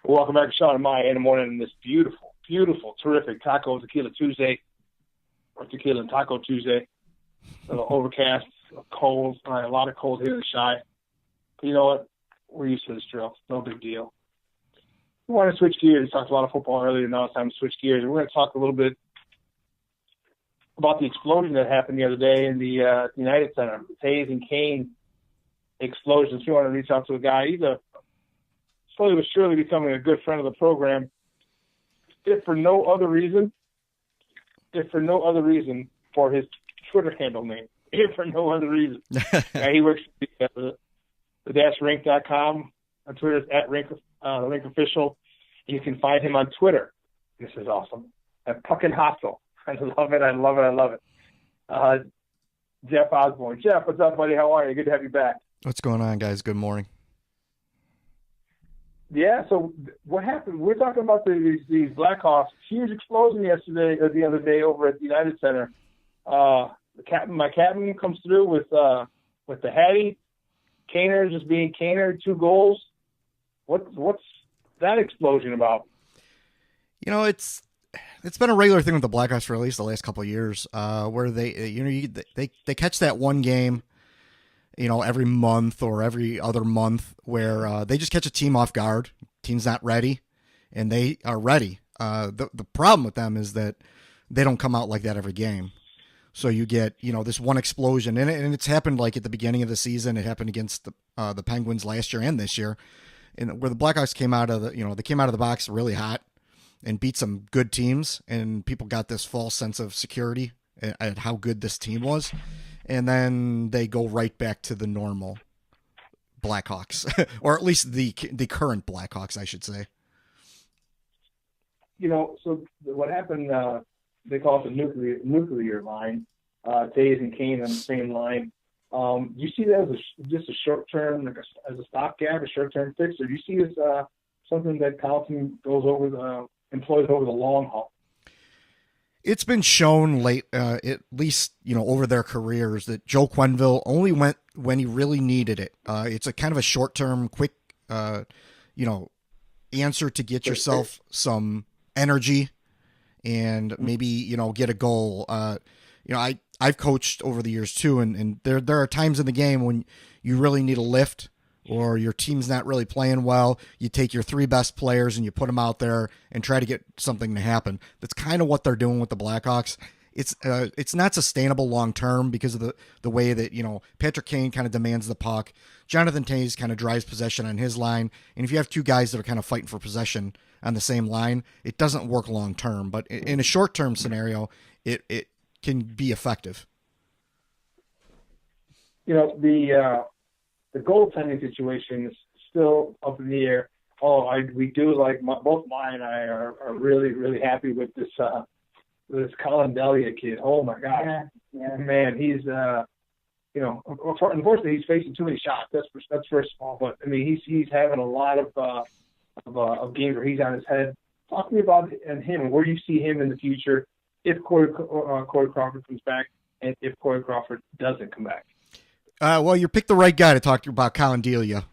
Welcome back to Shawn and Maya in the morning on this beautiful, beautiful, terrific Taco Tequila Tuesday, or Tequila and Taco Tuesday. A little overcast, cold, a lot of cold here in the Shy. But you know what? We're used to this drill. No big deal. We want to switch gears. We talked a lot of football earlier. Now it's time to switch gears. We're going to talk a little bit about the explosion that happened the other day in the United Center. The Tays and Kane explosion. So we want to reach out to a guy. He's slowly but surely becoming a good friend of the program, if for no other reason for his Twitter handle name, if for no other reason. He works at the -rink.com. On Twitter is @Rink Official. You can find him on Twitter. This is awesome. At Puckin' Hostile. I love it. Jeff Osborn. Jeff, what's up, buddy? How are you? Good to have you back. What's going on, guys? Good morning. Yeah, so what happened? We're talking about these Blackhawks. Huge explosion the other day over at the United Center. My captain comes through with the Hattie. Kaner just being Kaner, 2 goals. What's that explosion about? You know, it's been a regular thing with the Blackhawks for at least the last couple of years, where they catch that one game, every month or every other month where they just catch a team off guard. Team's not ready, and they are ready. The problem with them is that they don't come out like that every game. So you get, this one explosion, and it's happened like at the beginning of the season. It happened against the Penguins last year and this year, and where the Blackhawks came out of the box really hot and beat some good teams, and people got this false sense of security at how good this team was. And then they go right back to the normal Blackhawks, or at least the current Blackhawks, I should say. So what happened, they call it the nuclear line, Tays and Kane on the same line. You see that as just a short-term, as a stopgap, a short-term fix, or do you see it as something that Carlton employs over the long haul? It's been shown at least, over their careers, that Joe Quenneville only went when he really needed it. It's a kind of a short-term, quick, answer to get yourself some energy and maybe, get a goal. I've coached over the years too, and there are times in the game when you really need a lift, or your team's not really playing well. You take your 3 best players and you put them out there and try to get something to happen. That's kind of what they're doing with the Blackhawks. It's not sustainable long term because of the way that, Patrick Kane kind of demands the puck. Jonathan Tays kind of drives possession on his line. And if you have 2 guys that are kind of fighting for possession on the same line, it doesn't work long term. But in a short term scenario, it can be effective. The goaltending situation is still up in the air. We do both Maya and I are really, really happy with this Colin Delia kid. Oh my God, yeah. Man, he's unfortunately he's facing too many shots. That's first of all, but I mean he's having a lot of games where he's on his head. Talk to me about him and where you see him in the future if Corey Crawford comes back and if Corey Crawford doesn't come back. Well, you picked the right guy to talk to about Colin Delia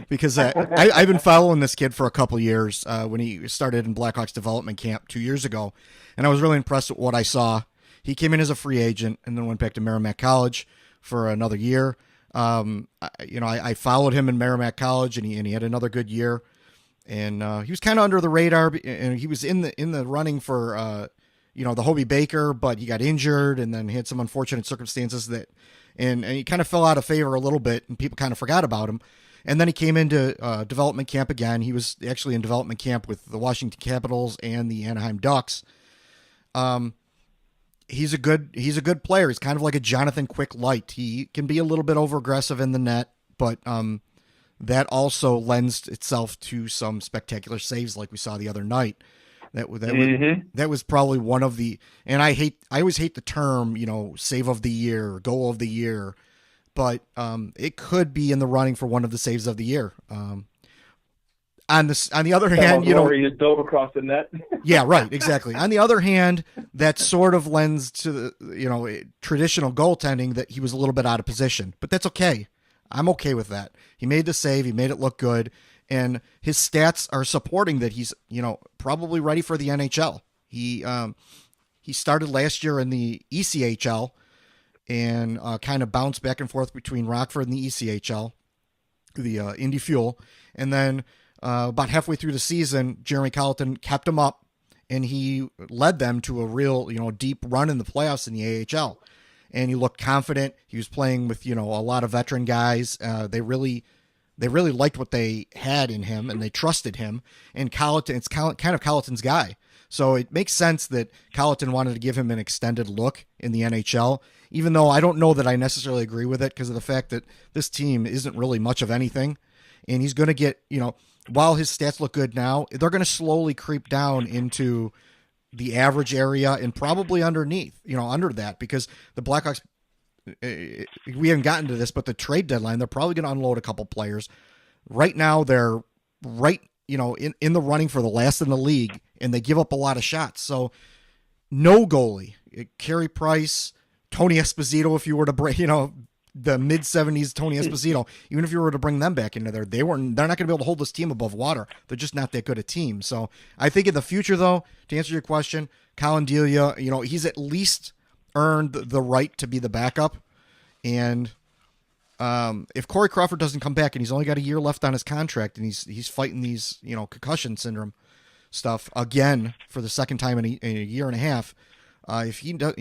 because I've been following this kid for a couple years when he started in Blackhawks development camp 2 years ago, and I was really impressed with what I saw. He came in as a free agent and then went back to Merrimack College for another year. I followed him in Merrimack College, and he had another good year, and he was kind of under the radar, and he was in the running for the Hobie Baker, but he got injured, and then he had some unfortunate circumstances and he kind of fell out of favor a little bit, and people kind of forgot about him. And then he came into development camp again. He was actually in development camp with the Washington Capitals and the Anaheim Ducks. He's a good player. He's kind of like a Jonathan Quick light. He can be a little bit over aggressive in the net, but that also lends itself to some spectacular saves like we saw the other night. That was probably one of the, and I always hate the term, save of the year, goal of the year, but it could be in the running for one of the saves of the year. On the other hand, he just dove across the net. Yeah, right, exactly. On the other hand, that sort of lends to the traditional goaltending that he was a little bit out of position, but that's okay. I'm okay with that. He made the save. He made it look good. and his stats are supporting that he's, probably ready for the NHL. He started last year in the ECHL and kind of bounced back and forth between Rockford and the ECHL, the Indy Fuel. And then about halfway through the season, Jeremy Colleton kept him up, and he led them to a real, deep run in the playoffs in the AHL. And he looked confident. He was playing with, a lot of veteran guys. They really liked what they had in him, and they trusted him. And Colleton, it's kind of Colleton's guy. So it makes sense that Colleton wanted to give him an extended look in the NHL, even though I don't know that I necessarily agree with it because of the fact that this team isn't really much of anything. And he's going to get, while his stats look good now, they're going to slowly creep down into the average area and probably underneath, under that, because the Blackhawks, we haven't gotten to this, but the trade deadline, they're probably going to unload a couple players. Right now, they're right, in the running for the last in the league, and they give up a lot of shots. So no goalie, Carey Price, Tony Esposito, if you were to bring, the mid-70s Tony Esposito, even if you were to bring them back into there, they're not going to be able to hold this team above water. They're just not that good a team. So I think in the future, though, to answer your question, Colin Delia, he's at least earned the right to be the backup. And if Corey Crawford doesn't come back and he's only got a year left on his contract and he's fighting these, concussion syndrome stuff again for the second time in a year and a half, if he does,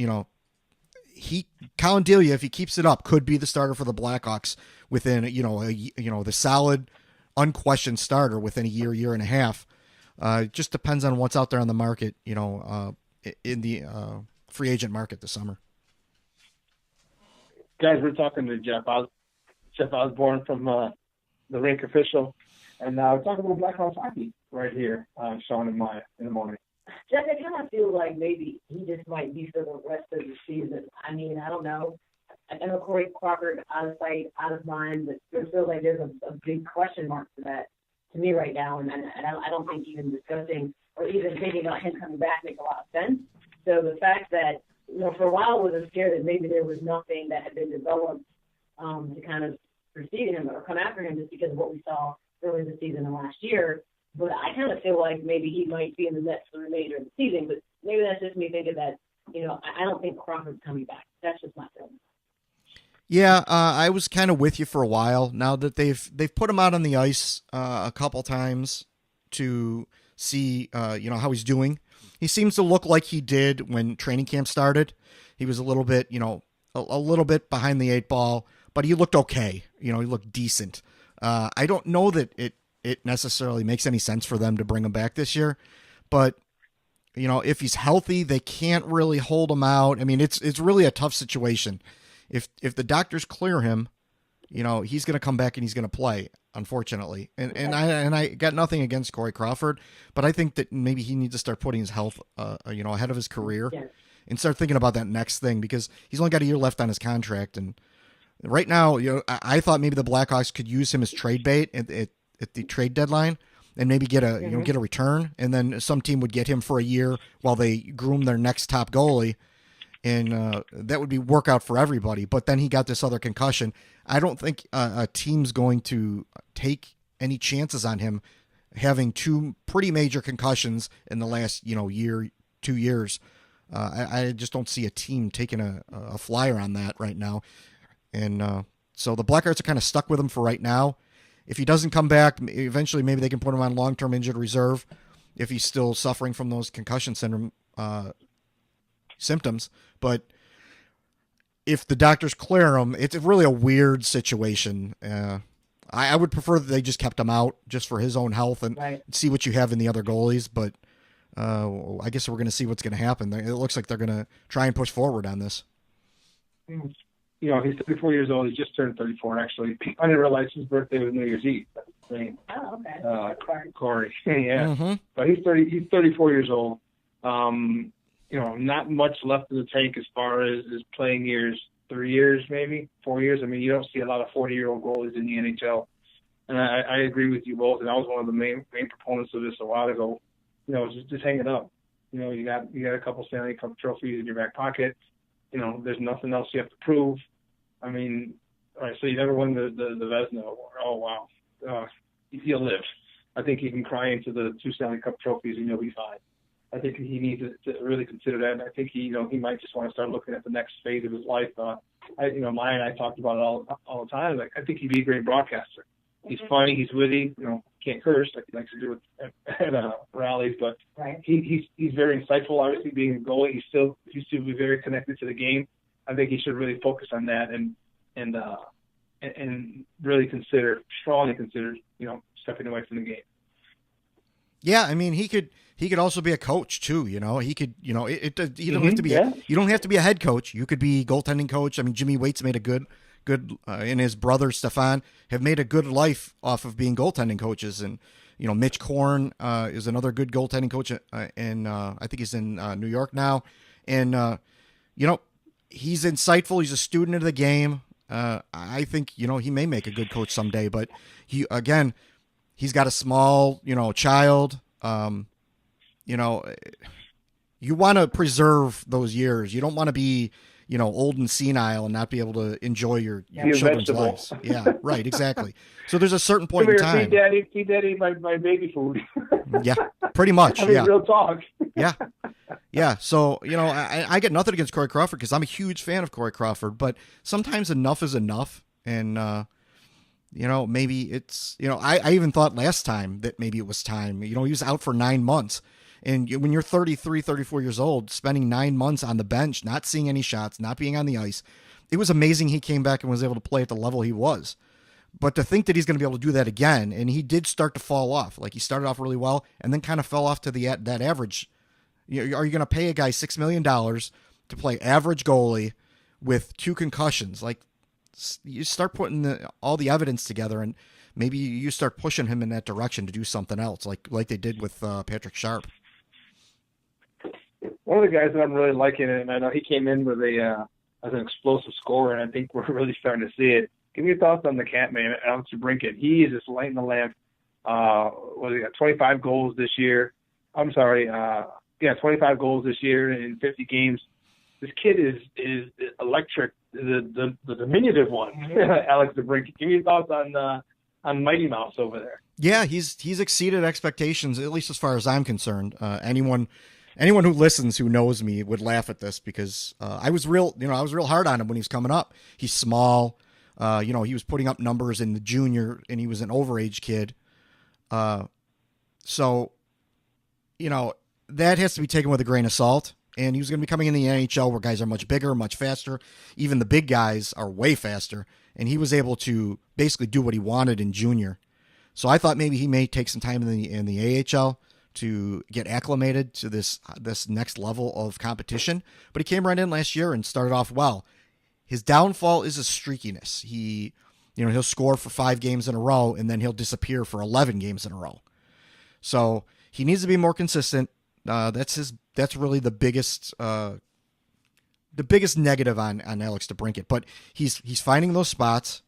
Colin Delia, if he keeps it up, could be the starter for the Blackhawks within, the solid, unquestioned starter within a year and a half. It just depends on what's out there on the market, in the free agent market this summer. Guys, we're talking to Jeff Osborn from The-Rink official, and we're talking about Blackhawks hockey right here, Shawn and Maya in the morning. Jeff, I kind of feel like maybe he just might be for the rest of the season. I mean, I don't know. I know Corey Crawford out of sight, out of mind, but it feels like there's a big question mark for that to me right now, and I don't think even discussing or even thinking about him coming back makes a lot of sense. So the fact that, for a while I was scared that maybe there was nothing that had been developed to kind of precede him or come after him just because of what we saw early in the season and last year. But I kind of feel like maybe he might be in the net for the remainder of the season. But maybe that's just me thinking that, I don't think Crawford's coming back. That's just my feeling. Yeah, I was kind of with you for a while. Now that they've put him out on the ice a couple times to see, how he's doing. He seems to look like he did when training camp started. He was a little bit, a little bit behind the eight ball, but he looked okay. He looked decent. I don't know that it necessarily makes any sense for them to bring him back this year, but if he's healthy, they can't really hold him out. I mean, it's really a tough situation. If the doctors clear him, he's going to come back and he's going to play, unfortunately. And I got nothing against Corey Crawford, but I think that maybe he needs to start putting his health, ahead of his career and start thinking about that next thing, because he's only got a year left on his contract. And right now, I thought maybe the Blackhawks could use him as trade bait at the trade deadline and maybe get a get a return, and then some team would get him for a year while they groom their next top goalie, and that would be workout for everybody. But then he got this other concussion. I don't think a team's going to take any chances on him having two pretty major concussions in the last 2 years. I just don't see a team taking a flyer on that right now, and so the Blackguards are kind of stuck with him for right now. If he doesn't come back, eventually maybe they can put him on long-term injured reserve if he's still suffering from those concussion syndrome symptoms. But if the doctors clear him, it's really a weird situation. I would prefer that they just kept him out just for his own health and see what you have in the other goalies. But I guess we're going to see what's going to happen. It looks like they're going to try and push forward on this. He's 34 years old. He just turned 34, actually. I didn't realize his birthday was New Year's Eve. Oh, okay. Corey. Yeah. Mm-hmm. But he's 34 years old. Not much left in the tank as far as his playing years. 3 years, maybe 4 years. I mean, you don't see a lot of 40-year-old goalies in the NHL. And I agree with you both. And I was one of the main proponents of this a while ago. Just hang it up. You got a couple Stanley Cup trophies in your back pocket. There's nothing else you have to prove. I mean, all right, so you never won the Vezina Award. Oh, wow. You'll live. I think he can cry into the 2 Stanley Cup trophies and he'll be fine. I think he needs to really consider that, and I think he might just want to start looking at the next phase of his life. Maya and I talked about it all the time. Like, I think he'd be a great broadcaster. He's funny, he's witty, can't curse like he likes to do at rallies, but Right. he's very insightful. Obviously, being a goalie, he's still be very connected to the game. I think he should really focus on that and really strongly consider, stepping away from the game. Yeah, I mean, he could also be a coach too. He could, you don't have to be you don't have to be a head coach. You could be goaltending coach. I mean, Jimmy Waite's made a good, and his brother Stefan have made a good life off of being goaltending coaches. And Mitch Korn is another good goaltending coach, and I think he's in New York now. And he's insightful. He's a student of the game. I think he may make a good coach someday. But he's got a small child. You want to preserve those years. You don't want to be, old and senile and not be able to enjoy your children's lives. Yeah, right, exactly. So there's a certain point in time. Feed daddy my baby food. Yeah, pretty much. Yeah. Real talk. Yeah. Yeah. So, I get nothing against Corey Crawford because I'm a huge fan of Corey Crawford, but sometimes enough is enough. And, maybe it's, I even thought last time that maybe it was time. He was out for 9 months. And when you're 33, 34 years old, spending 9 months on the bench, not seeing any shots, not being on the ice, it was amazing he came back and was able to play at the level he was. But to think that he's going to be able to do that again, and he did start to fall off. Like, he started off really well and then kind of fell off to that average. Are you going to pay a guy $6 million to play average goalie with 2 concussions? Like, you start putting all the evidence together, and maybe you start pushing him in that direction to do something else, like they did with Patrick Sharp. One of the guys that I'm really liking, and I know he came in with as an explosive scorer, and I think we're really starting to see it. Give me your thoughts on the cat man, Alex DeBrincat. He is just lighting the lamp. 25 goals this year. 25 goals this year in 50 games. This kid is electric, the diminutive one, Alex DeBrincat. Give me your thoughts on Mighty Mouse over there. Yeah, he's exceeded expectations, at least as far as I'm concerned. Anyone who listens, who knows me, would laugh at this because I was real hard on him when he was coming up. He's small. He was putting up numbers in the junior, and he was an overage kid. So, that has to be taken with a grain of salt. And he was going to be coming in the NHL where guys are much bigger, much faster. Even the big guys are way faster. And he was able to basically do what he wanted in junior. So I thought maybe he may take some time in the AHL to get acclimated to this next level of competition. But he came right in last year and started off well. His downfall is his streakiness. He'll score for 5 games in a row and then he'll disappear for 11 games in a row. So he needs to be more consistent. That's really the biggest negative on Alex DeBrincat. But he's finding those spots.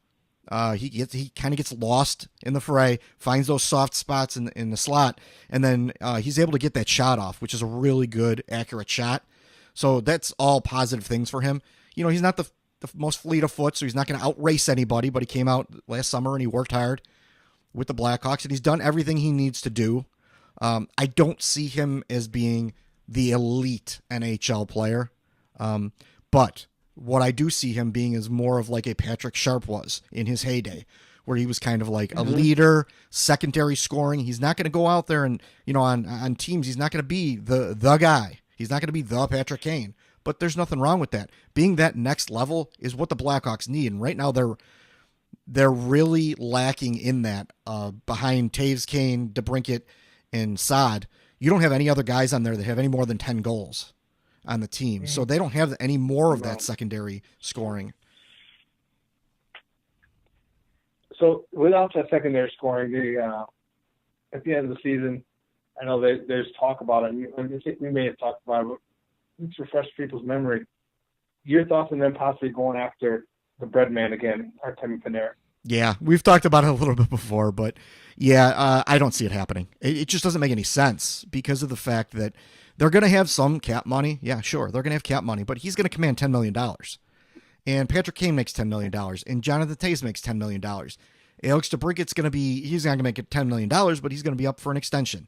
He kind of gets lost in the fray, finds those soft spots in the slot, and then he's able to get that shot off, which is a really good, accurate shot. So that's all positive things for him. He's not the most fleet of foot, so he's not going to outrace anybody, but he came out last summer and he worked hard with the Blackhawks, and he's done everything he needs to do. I don't see him as being the elite NHL player, but what I do see him being is more of like a Patrick Sharp was in his heyday, where he was kind of like a leader, secondary scoring. He's not going to go out there and, on teams, he's not going to be the guy. He's not going to be the Patrick Kane, but there's nothing wrong with that. Being that next level is what the Blackhawks need. And right now they're really lacking in that, behind Taves, Kane, DeBrincat, and Saad. You don't have any other guys on there that have any more than 10 goals on the team. So they don't have any more of that secondary scoring. So without that secondary scoring, at the end of the season, I know there's talk about it. We may have talked about it, but let's refresh people's memory. Your thoughts on them possibly going after the bread man again, Artemi Panarin? Yeah, we've talked about it a little bit before, but I don't see it happening. It just doesn't make any sense because of the fact that they're going to have some cap money. Yeah, sure, they're going to have cap money, but he's going to command $10 million. And Patrick Kane makes $10 million, and Jonathan Toews makes $10 million. Alex DeBrincat's going to be, he's not going to make it $10 million, but he's going to be up for an extension.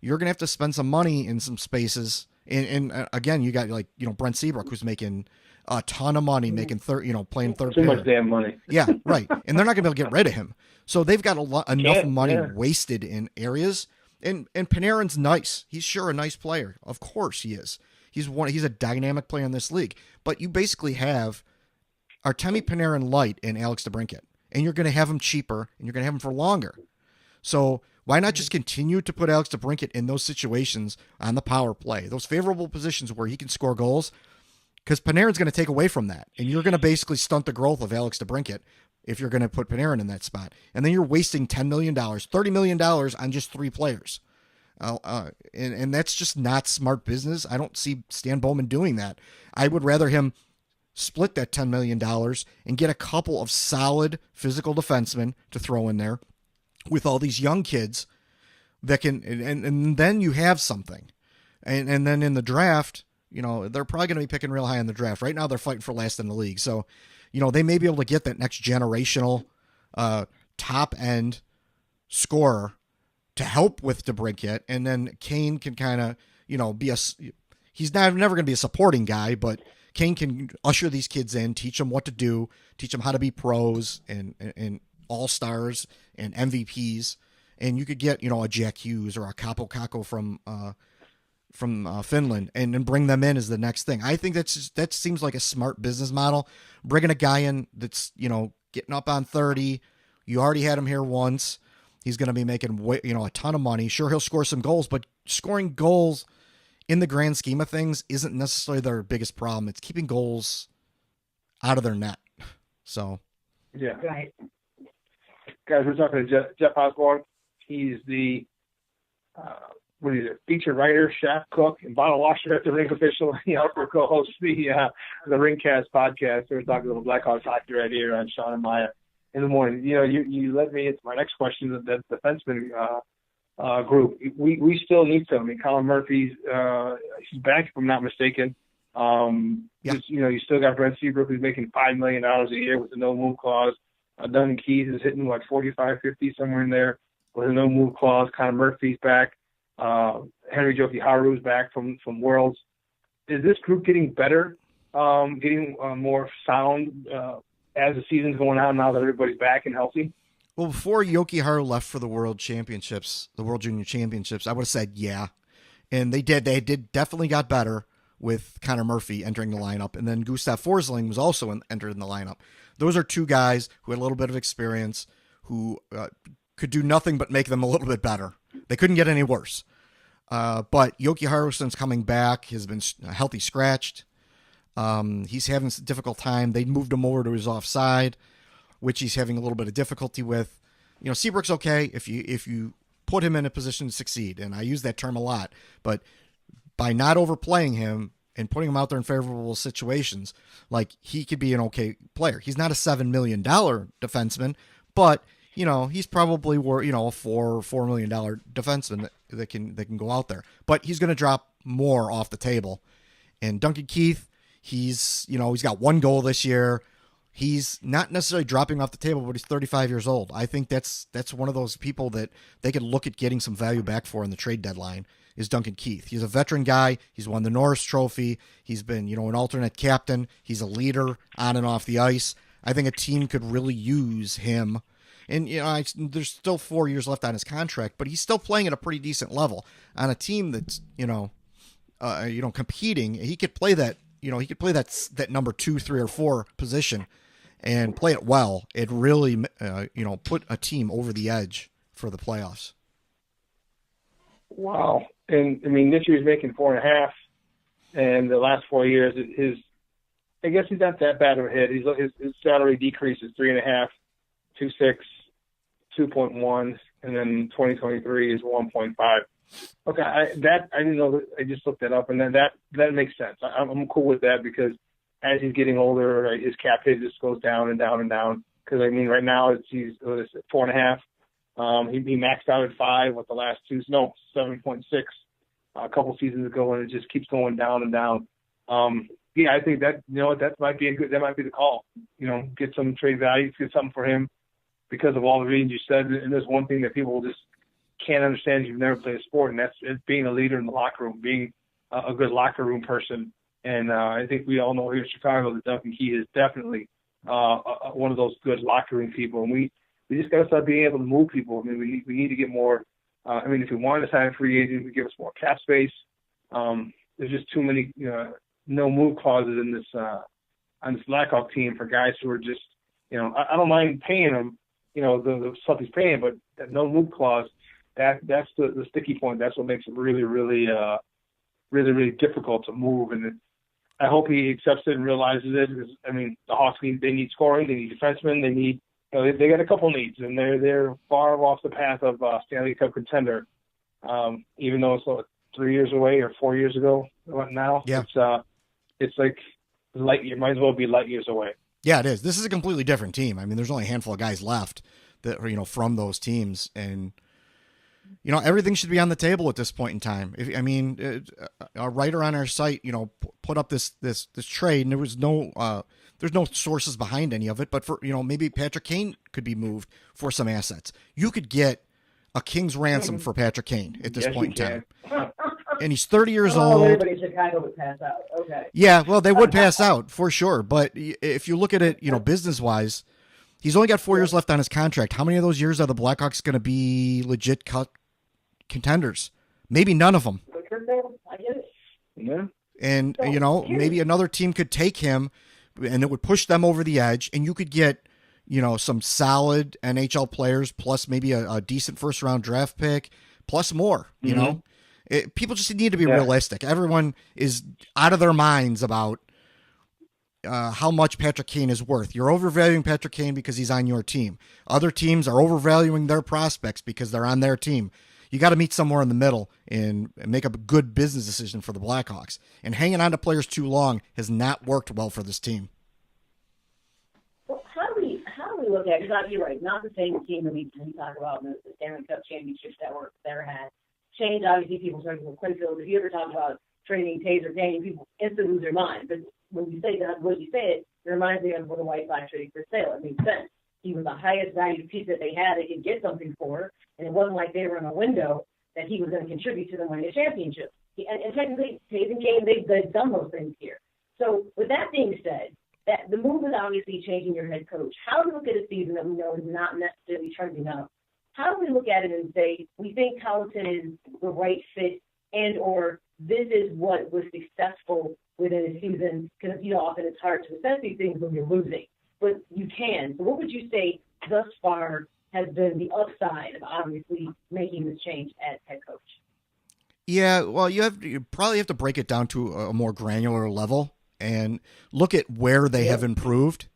You're going to have to spend some money in some spaces. And again, you got like, Brent Seabrook, who's making a ton of money, making playing third Too pair. much damn money. Yeah, right. And they're not going to be able to get rid of him. So they've got enough money wasted in areas. And Panarin's nice. He's sure a nice player. Of course he is. He's a dynamic player in this league. But you basically have Artemi Panarin light and Alex DeBrincat. And you're going to have him cheaper, and you're going to have him for longer. So why not just continue to put Alex DeBrincat in those situations on the power play, those favorable positions where he can score goals? Because Panarin's going to take away from that, and you're going to basically stunt the growth of Alex DeBrincat if you're going to put Panarin in that spot. And then you're wasting $10 million, $30 million on just 3 players. And that's just not smart business. I don't see Stan Bowman doing that. I would rather him split that $10 million and get a couple of solid physical defensemen to throw in there with all these young kids that can, and then you have something. And then in the draft, they're probably going to be picking real high in the draft. Right now they're fighting for last in the league. So, they may be able to get that next generational top end scorer to help with DeBrincat. And then Kane can kind of, he's never going to be a supporting guy, but Kane can usher these kids in, teach them what to do, teach them how to be pros and all-stars and MVPs. And you could get, a Jack Hughes or a Capo Kakko from Finland and then bring them in as the next thing. I think that seems like a smart business model. Bringing a guy in that's, getting up on 30. You already had him here once. He's going to be making, a ton of money. Sure, he'll score some goals, but scoring goals in the grand scheme of things isn't necessarily their biggest problem. It's keeping goals out of their net. So, yeah. Right. Guys, we're talking to Jeff Osborn. He's the feature writer, chef, cook, and bottle washer at The-Rink official. He also co-hosts the Rinkcast podcast. We're talking about Blackhawks hockey right here on Shawn and Maya in the morning. You led me into my next question, the defenseman group. We still need some. I mean, Colin Murphy's he's back, if I'm not mistaken. You still got Brent Seabrook, who's making $5 million a year with a no-move clause. Duncan Keith is hitting, 45, 50, somewhere in there with a no-move clause. Connor Murphy's back. Henry Jokiharu's back from Worlds. Is this group getting better, getting more sound as the season's going on now that everybody's back and healthy? Well, before Jokiharu left for the World Championships, the World Junior Championships, I would have said yeah. And they did. They definitely got better with Connor Murphy entering the lineup. And then Gustav Forsling was also entered in the lineup. Those are 2 guys who had a little bit of experience, who could do nothing but make them a little bit better. They couldn't get any worse. But Jokiharu, since coming back, has been healthy scratched. He's having a difficult time. They moved him over to his offside, which he's having a little bit of difficulty with. Seabrook's okay if you put him in a position to succeed, and I use that term a lot. But by not overplaying him and putting him out there in favorable situations, he could be an okay player. He's not a $7 million defenseman, but he's probably worth, a $4 million defenseman that can go out there. But he's going to drop more off the table. And Duncan Keith, he's got 1 goal this year. He's not necessarily dropping off the table, but he's 35 years old. I think that's one of those people that they could look at getting some value back for in the trade deadline, is Duncan Keith. He's a veteran guy. He's won the Norris Trophy. He's been, an alternate captain. He's a leader on and off the ice. I think a team could really use him. And, there's still 4 years left on his contract, but he's still playing at a pretty decent level on a team that's, competing. He could play that, he could play that number 2, 3, or 4 position and play it well. It really, put a team over the edge for the playoffs. Wow. And this year he's making 4.5, and the last 4 years, I guess he's not that bad of a hit. His salary decreases 3.5, 2.6, 2.1, and then 2023 is 1.5. Okay, I didn't know that. I just looked that up, and then that makes sense. I'm cool with that because as he's getting older, his cap hit just goes down and down and down. Because right now he's 4.5. He maxed out at 5 with the last 7.6 a couple seasons ago, and it just keeps going down and down. I think that that might be the call. Get some trade value, get something for him, because of all the reasons you said. And there's one thing that people just can't understand if you've never played a sport, and that's being a leader in the locker room, being a good locker room person. And I think we all know here in Chicago that Duncan Key is definitely one of those good locker room people. And we just got to start being able to move people. I mean, we need to get more. If we wanted to sign a free agent, we give us more cap space. There's just too many no move clauses in this on this Blackhawk team for guys who are just, I don't mind paying them, the stuff he's paying, but that no move clause, that's the sticky point. That's what makes it really, really, really, really difficult to move. And I hope he accepts it and realizes it. Because, the Hawks they need scoring, they need defensemen, they need. They got a couple needs, and they're far off the path of Stanley Cup contender. Even though it's 3 years away or 4 years ago now, yeah. It's like light year. Might as well be light years away. Yeah, it is. This is a completely different team. There's only a handful of guys left that are, from those teams, and everything should be on the table at this point in time. A writer on our site, put up this trade, and there was there's no sources behind any of it, but for, maybe Patrick Kane could be moved for some assets. You could get a king's ransom for Patrick Kane at this point in time. And he's 30 years old. Everybody in Chicago would pass out. Okay. Yeah, well, they would pass out for sure. But if you look at it, business-wise, he's only got 4 years left on his contract. How many of those years are the Blackhawks going to be legit contenders? Maybe none of them. I get it. Yeah. And, maybe another team could take him, and it would push them over the edge, and you could get, some solid NHL players, plus maybe a decent first-round draft pick, plus more, you know? People just need to be realistic. Everyone is out of their minds about how much Patrick Kane is worth. You're overvaluing Patrick Kane because he's on your team. Other teams are overvaluing their prospects because they're on their team. You got to meet somewhere in the middle and make a good business decision for the Blackhawks. And hanging on to players too long has not worked well for this team. Well, how do we look at it? Because you're right, not the same team that we talk about in the Stanley Cup championships that were had. Change, obviously, people starting with Quinfield. If you ever talk about trading Taser Kane, people instantly lose their mind. But when you say that, when you say it, it reminds me of when the White Sox trading for sale. It makes sense. He was the highest valued piece that they had. They could get something for, and it wasn't like they were in a window that he was going to contribute to them winning a championship. And technically, Taser Kane, they've done those things here. So with that being said, that the move is obviously changing your head coach. How do we look at a season that we know is not necessarily trending up? How do we look at it and say, we think Colliton is the right fit, and or this is what was successful within a season? Because, often it's hard to assess these things when you're losing, but you can. So what would you say thus far has been the upside of obviously making this change as head coach? Yeah, well, you probably have to break it down to a more granular level and look at where they have improved.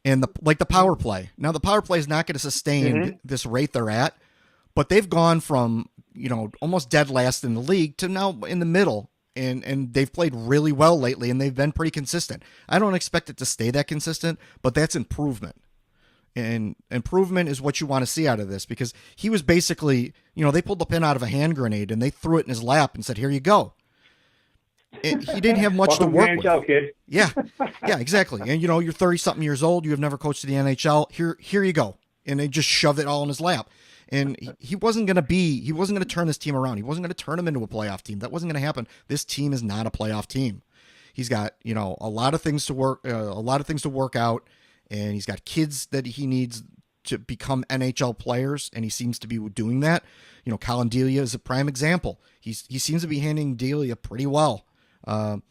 And the power play. Now, the power play is not going to sustain this rate they're at, but they've gone from, almost dead last in the league to now in the middle, and they've played really well lately, and they've been pretty consistent. I don't expect it to stay that consistent, but that's improvement. And improvement is what you want to see out of this, because he was basically, they pulled the pin out of a hand grenade, and they threw it in his lap and said, here you go. And he didn't have much to work with. Kid. Yeah, exactly. And you're 30-something years old. You have never coached the NHL. Here you go. And they just shoved it all in his lap. And he wasn't going to turn this team around. He wasn't going to turn them into a playoff team. That wasn't going to happen. This team is not a playoff team. He's got a lot of things to work out, and he's got kids that he needs to become NHL players, and he seems to be doing that. Colin Delia is a prime example. He seems to be handling Delia pretty well. Carl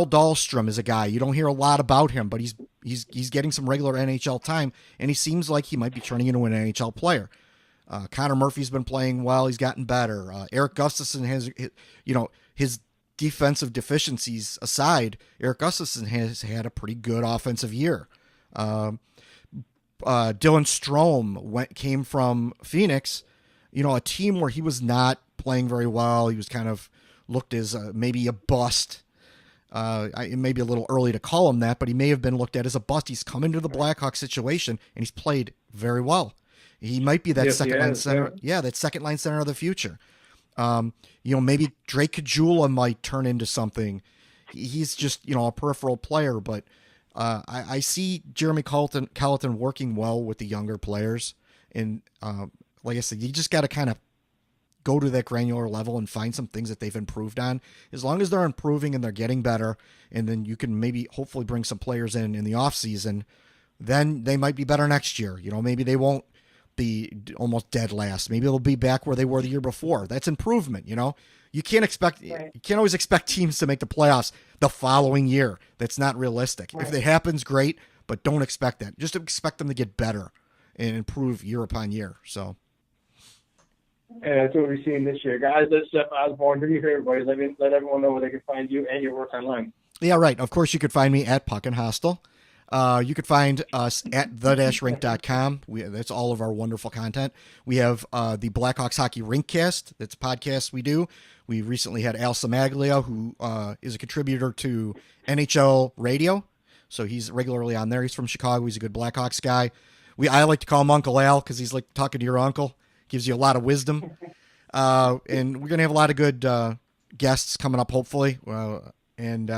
Dahlstrom is a guy you don't hear a lot about him, but he's getting some regular NHL time, and he seems like he might be turning into an NHL player. Connor Murphy's been playing well; he's gotten better. Eric Gustafsson has, his defensive deficiencies aside, Eric Gustafsson has had a pretty good offensive year. Dylan Strome came from Phoenix, a team where he was not playing very well. He was kind of looked as maybe a bust. It may be a little early to call him that, but he may have been looked at as a bust. He's come into the Blackhawks situation, and he's played very well. He might be that second line center. Yeah, that second line center of the future. Maybe Drake Kajula might turn into something. He's just, a peripheral player, but I see Jeremy Colleton working well with the younger players. And like I said, you just got to kind of go to that granular level and find some things that they've improved on. As long as they're improving and they're getting better, and then you can maybe hopefully bring some players in the off season, then they might be better next year. Maybe they won't be almost dead last. Maybe they'll be back where they were the year before. That's improvement. You can't always expect teams to make the playoffs the following year. That's not realistic. Right. If it happens, great, but don't expect that. Just expect them to get better and improve year upon year. So. And that's what we're seeing this year. Guys, this is Jeff Osborn. Do you hear everybody? Let everyone know where they can find you and your work online. Yeah, right. Of course, you could find me at Puck and Hostel. You could find us at the-rink.com. That's all of our wonderful content. We have the Blackhawks Hockey Rinkcast. That's a podcast we do. We recently had Al Samaglia, who is a contributor to NHL Radio. So he's regularly on there. He's from Chicago. He's a good Blackhawks guy. I like to call him Uncle Al because he's like talking to your uncle. Gives you a lot of wisdom. And we're going to have a lot of good guests coming up, hopefully. And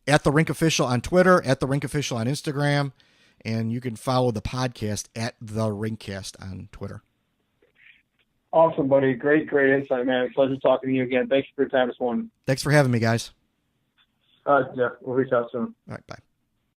at The Rink Official on Twitter, at The Rink Official on Instagram, and you can follow the podcast at The Rinkcast on Twitter. Awesome, buddy. Great insight, man. Pleasure talking to you again. Thank you for your time this morning. Thanks for having me, guys. All right, Jeff. We'll reach out soon. All right, bye.